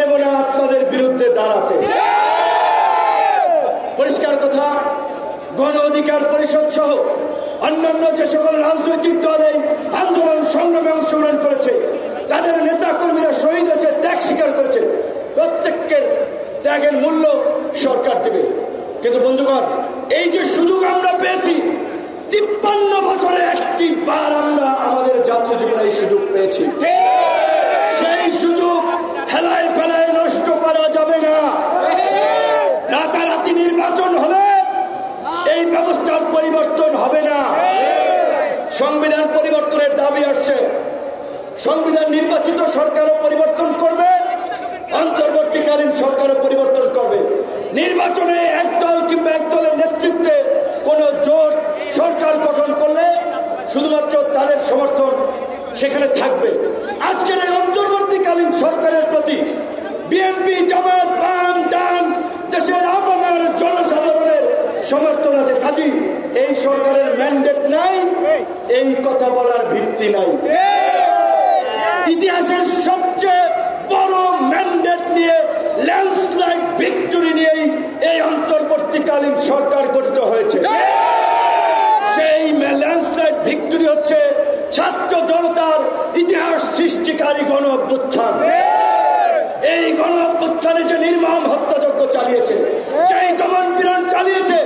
নেব না আপনাদের বিরুদ্ধে দাঁড়াতে। পরিষ্কার কথা, গণ অধিকার পরিষদ সহ অন্যান্য যে সকল রাজনৈতিক দল এই আন্দোলন সংগ্রামে অংশগ্রহণ করেছে, তাদের নেতা কর্মীরা শহীদ হয়েছে, ত্যাগ স্বীকার করেছে, প্রত্যেকের ত্যাগের মূল্য সরকার দেবে। কিন্তু বন্ধুগণ, এই যে সুযোগ আমরা পেয়েছি, 53 বছরে একটি বার আমরা আমাদের জাতীয় জীবনে এই সুযোগ পেয়েছি। সেই সুযোগ হেলায় ফেলায় নষ্ট করা যাবে না। রাতারাতি নির্বাচন হলে এই ব্যবস্থার পরিবর্তন হবে না। সংবিধান পরিবর্তনের দাবি আসছে। সংবিধান নির্বাচিত সরকারও পরিবর্তন করবে, অন্তর্বর্তীকালীন সরকারও পরিবর্তন করবে। নির্বাচনে এক দল কিংবা এক দলের নেতৃত্বে কোন জোট সরকার গঠন করলে শুধুমাত্র তাদের সমর্থন সেখানে থাকবে। আজকের এই অন্তর্বর্তীকালীন সরকারের প্রতি বিএনপি, জামায়াত, বাম, ডান, দেশের আপামর জনসাধারণের সমর্থন আছে। কাজী এই সরকারের ম্যান্ডেট নাই, এই কথা বলার ভিত্তি নাই। ইতিহাসের সবচেয়ে বড় ম্যান্ডেট নিয়ে, ল্যান্ডস্লাইড ভিক্টরি নিয়েই এই অন্তর্বর্তীকালীন সরকার গঠিত হয়েছে। সেই ল্যান্ডস্লাইড ভিক্টরি হচ্ছে ছাত্র জনতার ইতিহাস সৃষ্টিকারী গণ অভ্যুত্থান। এই গণ অভ্যুত্থানে যে নির্মম হত্যাযজ্ঞ চালিয়েছে, সেই দমন পীড়ন চালিয়েছে,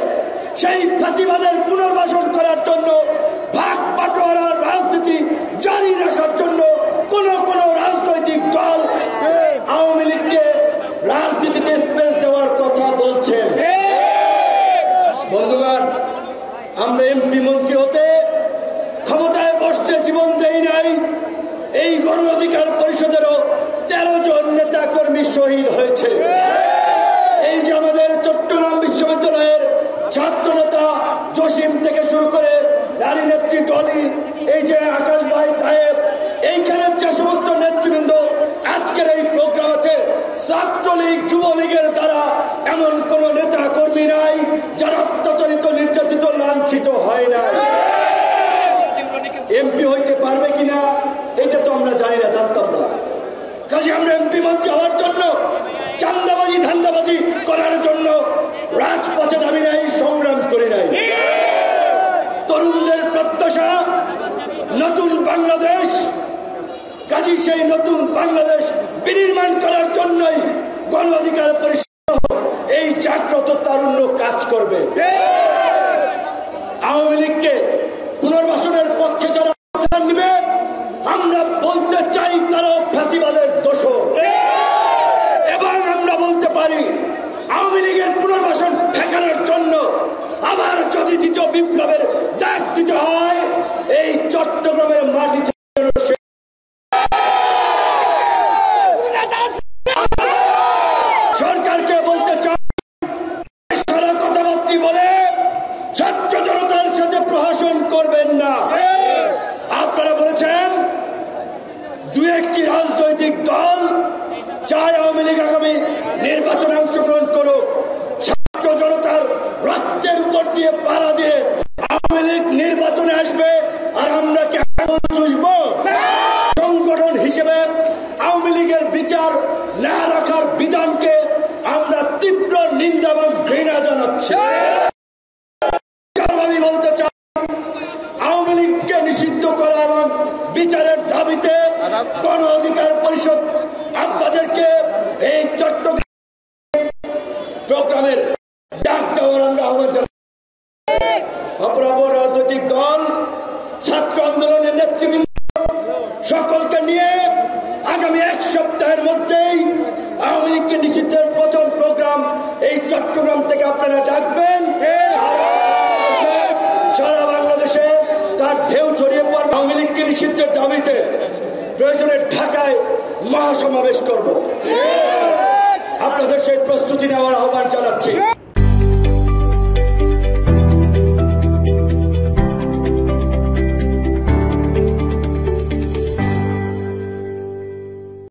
সেই ফাঁসিবাদের পুনর্বাসন করার জন্য, ভাগ বাটোয়ারার রাজনীতি জারি রাখার জন্য কোন রাজনৈতিক দল আওয়ামী লীগকে রাজনীতিতে স্পেস দেওয়ার কথা বলছেন। বন্ধুগণ, আমরা এমপি মন্ত্রী হতে ক্ষমতায় বসতে জীবন দেই নাই। এই গণ অধিকার পরিষদেরও 13 জন নেতা কর্মী শহীদ হয়েছে। এই যে আমাদের চট্টগ্রাম বিশ্ববিদ্যালয়ের ছাত্র নেতা জসিম থেকে শুরু করে নারী নেত্রী ডলি, এই যে আকাশ ভাই তায়েব, এইখানে যে সমস্ত নেতৃবৃন্দ আজকের এই প্রোগ্রাম আছে, ছাত্রলীগ যুবলীগের দ্বারা এমন কোন নেতা কর্মী নাই যারা অত্যাচারিত, নির্যাতিত, লাঞ্ছিত হয় না। এমপি হইতে পারবে কিনা এটা তো আমরা জানি না, জানতাম না। কাজে আমরা এমপি মন্ত্রী হওয়ার জন্য চান্দাবাজি ধান্দাবাজি করার জন্য রাজপথে নামি নাই, সংগ্রাম করি নাই। তরুণদের প্রত্যাশা নতুন বাংলাদেশ। কাজী সেই নতুন বাংলাদেশ বিনির্মাণ করার জন্যই গণ অধিকার পরিষদ এই জাগ্রত তারুণ্য কাজ করবে। আওয়ামী লীগকে পুনর্বাসনের পক্ষে যারা অবস্থান নেবে, আমরা বলতে চাই তারা ফাঁসিবাদের দোষর। এবং আমরা বলতে পারি আওয়ামী লীগের পুনর্বাসন ঠেকানোর জন্য আবার যদি দ্বিতীয় বিপ্লবের ডাক দিতে হয়, এই চট্টগ্রামের মাটি সরকারকে বলতে চাই, সারা কথাবার্তা বলে ছাত্র জনতার সাথে প্রহসন করবেন না। আপনারা বলেছেন 2-1টি রাজনৈতিক দল চায় আওয়ামী লীগ আগামী নির্বাচনে অংশগ্রহণ করুক। ছাত্র জনতার রক্তের উপর দিয়ে পাড়া দিয়ে আওয়ামী লীগ নির্বাচনে আসবে, আর আমরা কি চুষব? সংগঠন হিসেবে আওয়ামী লীগের বিচার না রাখার বিধানকে আমরা তীব্র নিন্দা এবং ঘৃণা জানাচ্ছি। বলতে চাই, আওয়ামী লীগকে নিষিদ্ধ করা এবং বিচারের দাবিতে গণ অধিকার পরিষদ আপনাদেরকে এই চট্টগ্রাম প্রোগ্রামের ডাক দেওয়ার আমরা আহ্বান জানাই। অপরাপর রাজনৈতিক দল, ছাত্র আন্দোলনের নেতৃবৃন্দ সকলকে নিয়ে আগামী 1 সপ্তাহের মধ্যেই আওয়ামী লীগকে নিষিদ্ধের প্রথম প্রোগ্রাম এই চট্টগ্রাম থেকে আপনারা ডাকবেন। সারা বাংলাদেশে তার ঢেউ ছড়িয়ে পড়বে। আওয়ামী লীগকে নিষিদ্ধের দাবিতে প্রয়োজনে ঢাকায় মহাসমাবেশ করব। আপনাদের সেই প্রস্তুতি নেওয়ার আহ্বান জানাচ্ছি।